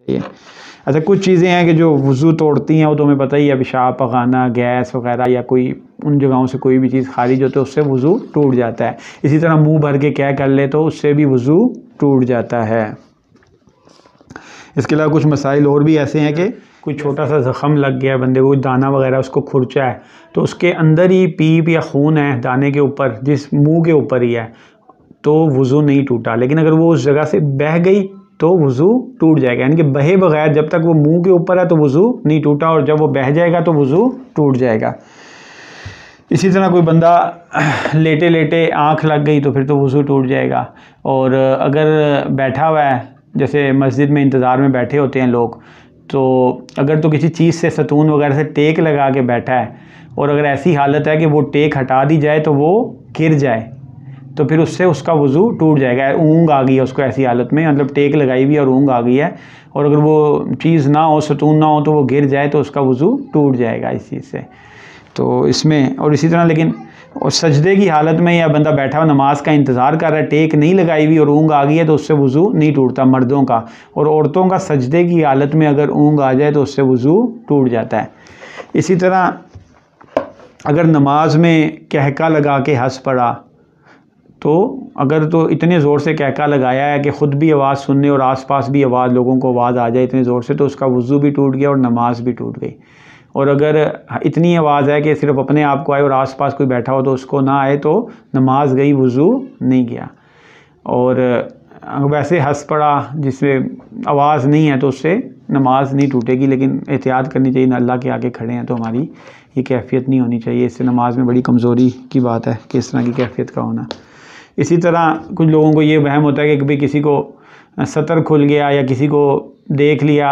चाहिए। अच्छा, कुछ चीज़ें हैं कि जो वज़ू तोड़ती हैं, वो तो हमें पता ही है, पेशाब पखाना, गैस वगैरह या कोई उन जगहों से कोई भी चीज़ खारिज हो तो उससे वज़ू टूट जाता है। इसी तरह मुंह भर के क्या कर ले तो उससे भी वज़ू टूट जाता है। इसके अलावा कुछ मसाइल और भी ऐसे हैं कि कोई छोटा सा ज़ख़म लग गया बंदे को, दाना वगैरह उसको खुरचा है, तो उसके अंदर ही पीप या खून है दाने के ऊपर, जिस मुंह के ऊपर ही है, तो वज़ू नहीं टूटा। लेकिन अगर वो उस जगह से बह गई तो वज़ू टूट जाएगा। यानी कि बहे बगैर जब तक वो मुंह के ऊपर है तो वज़ू नहीं टूटा, और जब वो बह जाएगा तो वज़ू टूट जाएगा। इसी तरह कोई बंदा लेटे लेटे आँख लग गई तो फिर तो वज़ू टूट जाएगा। और अगर बैठा हुआ है, जैसे मस्जिद में इंतज़ार में बैठे होते हैं लोग, तो अगर तो किसी चीज़ से सतून वगैरह से टेक लगा के बैठा है, और अगर ऐसी हालत है कि वो टेक हटा दी जाए तो वो गिर जाए, तो फिर उससे उसका वज़ू टूट जाएगा। ऊँग आ गई है उसको ऐसी हालत में, मतलब टेक लगाई हुई और ऊँग आ गई है, और अगर वो चीज़ ना हो, सतून ना हो, तो वो गिर जाए तो उसका वज़ू टूट जाएगा इस चीज़ से। तो इसमें और इसी तरह, लेकिन और सजदे की हालत में या बंदा बैठा हुआ नमाज का इंतज़ार कर रहा है, टेक नहीं लगाई हुई और ऊँग आ गई है, तो उससे वज़ू नहीं टूटता मर्दों का। और औरतों का सजदे की हालत में अगर ऊँग आ जाए तो उससे वज़ू टूट जाता है। इसी तरह अगर नमाज में कहका लगा के हंस पड़ा, तो अगर तो इतने ज़ोर से कहका लगाया है कि ख़ुद भी आवाज़ सुनने और आसपास भी आवाज़, लोगों को आवाज़ आ जाए इतने ज़ोर से, तो उसका वज़ू भी टूट गया और नमाज भी टूट गई। और अगर इतनी आवाज़ है कि सिर्फ अपने आप को आए और आसपास कोई बैठा हो तो उसको ना आए, तो नमाज गई, वज़ू नहीं गया। और वैसे हंस पड़ा जिसमें आवाज़ नहीं है तो उससे नमाज नहीं टूटेगी, लेकिन एहतियात करनी चाहिए। अल्लाह के आगे खड़े हैं तो हमारी ये कैफियत नहीं होनी चाहिए। इससे नमाज में बड़ी कमज़ोरी की बात है कि इस तरह की कैफियत का होना। इसी तरह कुछ लोगों को ये वहम होता है कि भाई किसी को सतर खुल गया या किसी को देख लिया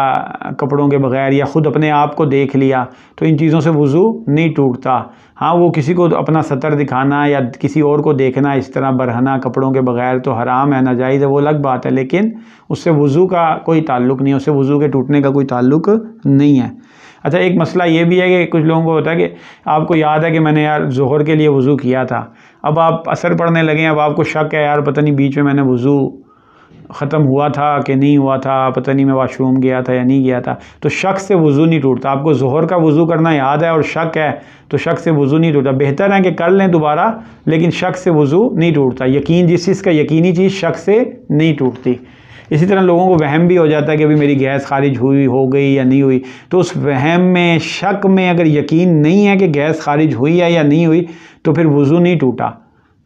कपड़ों के बग़ैर या ख़ुद अपने आप को देख लिया, तो इन चीज़ों से वज़ू नहीं टूटता। हाँ, वो किसी को अपना सतर दिखाना या किसी और को देखना इस तरह बरहना कपड़ों के बग़ैर तो हराम है, नाजायज़ है, वो अलग बात है, लेकिन उससे वज़ू का कोई ताल्लुक़ नहीं है, उससे वज़ू के टूटने का कोई ताल्लुक़ नहीं है। अच्छा, एक मसला ये भी है कि कुछ लोगों को होता है कि आपको याद है कि मैंने यार ज़ोहर के लिए वज़ू किया था, अब आप असर पड़ने लगे हैं, अब आपको शक है यार पता नहीं बीच में मैंने वज़ू ख़त्म हुआ था कि नहीं हुआ था, पता नहीं मैं वाशरूम गया था या नहीं गया था, तो शक से वज़ू नहीं टूटता। आपको ज़ोहर का वज़ू करना याद है और शक है, तो शक से वज़ू नहीं टूटता। बेहतर है कि कर लें दोबारा, लेकिन शक से वज़ू नहीं टूटता। यकीन, जिस चीज़ का यकीनी चीज़ शक से नहीं टूटती। इसी तरह लोगों को वहम भी हो जाता है कि भाई मेरी गैस खारिज हुई हो गई या नहीं हुई, तो उस वहम में, शक में अगर यकीन नहीं है कि गैस खारिज हुई है या नहीं हुई, तो फिर वज़ू नहीं टूटा।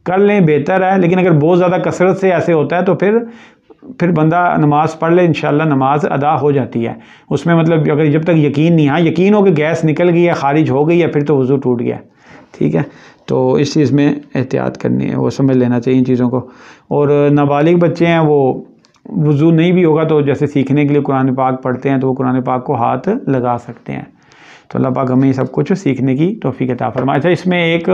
कर लें, बेहतर है। लेकिन अगर बहुत ज़्यादा कसरत से ऐसे होता है तो फिर बंदा नमाज पढ़ ले, इंशाल्लाह नमाज अदा हो जाती है। उसमें मतलब अगर जब तक यकीन नहीं, हाँ यकीन हो कि गैस निकल गई है, खारिज हो गई है, फिर तो वज़ू टूट गया। ठीक है, तो इस चीज़ में एहतियात करनी है, वो समझ लेना चाहिए इन चीज़ों को। और नाबालिग बच्चे हैं, वो वज़ू नहीं भी होगा तो जैसे सीखने के लिए कुरान पाक पढ़ते हैं तो वो कुरान पाक को हाथ लगा सकते हैं। तो अल्लाह पाक हमें सब कुछ सीखने की तौफीक अता फरमाए। अच्छा, इसमें एक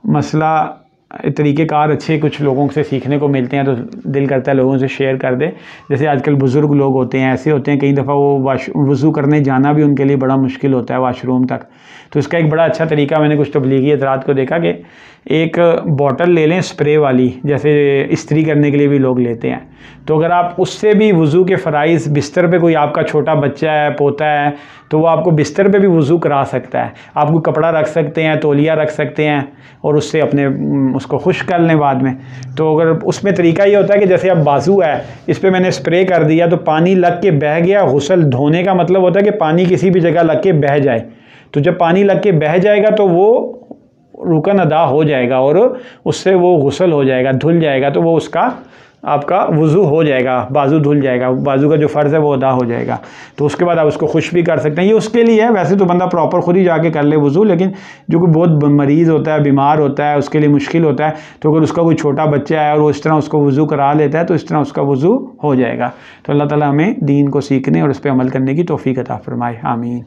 मसला, तरीक़ेकार अच्छे कुछ लोगों से सीखने को मिलते हैं तो दिल करता है लोगों से शेयर कर दे। जैसे आजकल बुज़ुर्ग लोग होते हैं, ऐसे होते हैं कई दफ़ा वो वज़ू करने जाना भी उनके लिए बड़ा मुश्किल होता है वाशरूम तक, तो इसका एक बड़ा अच्छा तरीका मैंने कुछ तबलीगी हज़रात को देखा कि एक बॉटल ले लें स्प्रे वाली, जैसे इस्त्री करने के लिए भी लोग लेते हैं, तो अगर आप उससे भी वज़ू के फ़राइज़, बिस्तर पे कोई आपका छोटा बच्चा है, पोता है, तो वो आपको बिस्तर पे भी वज़ू करा सकता है। आप कोई कपड़ा रख सकते हैं, तौलिया रख सकते हैं और उससे अपने उसको खुश्क कर लें बाद में। तो अगर उसमें तरीका ये होता है कि जैसे अब बाजू है, इस पर मैंने स्प्रे कर दिया तो पानी लग के बह गया। गुस्ल धोने का मतलब होता है कि पानी किसी भी जगह लग के बह जाए, तो जब पानी लग के बह जाएगा तो वो रुकन अदा हो जाएगा और उससे वो गुस्ल हो जाएगा, धुल जाएगा, तो वो उसका आपका वज़ू हो जाएगा, बाजू धुल जाएगा, बाजू का जो फ़र्ज़ है वो अदा हो जाएगा। तो उसके बाद आप उसको खुश भी कर सकते हैं। ये उसके लिए है, वैसे तो बंदा प्रॉपर खुद ही जाके कर ले वज़ू, लेकिन जो कोई बहुत मरीज़ होता है, बीमार होता है, उसके लिए मुश्किल होता है, तो अगर उसका कोई छोटा बच्चा है और वो इस तरह उसको वज़ू करा लेता है तो इस तरह उसका वज़ू हो जाएगा। तो अल्लाह ताला हमें दीन को सीखने और उस पर अमल करने की तौफीक अता फरमाए। आमीन।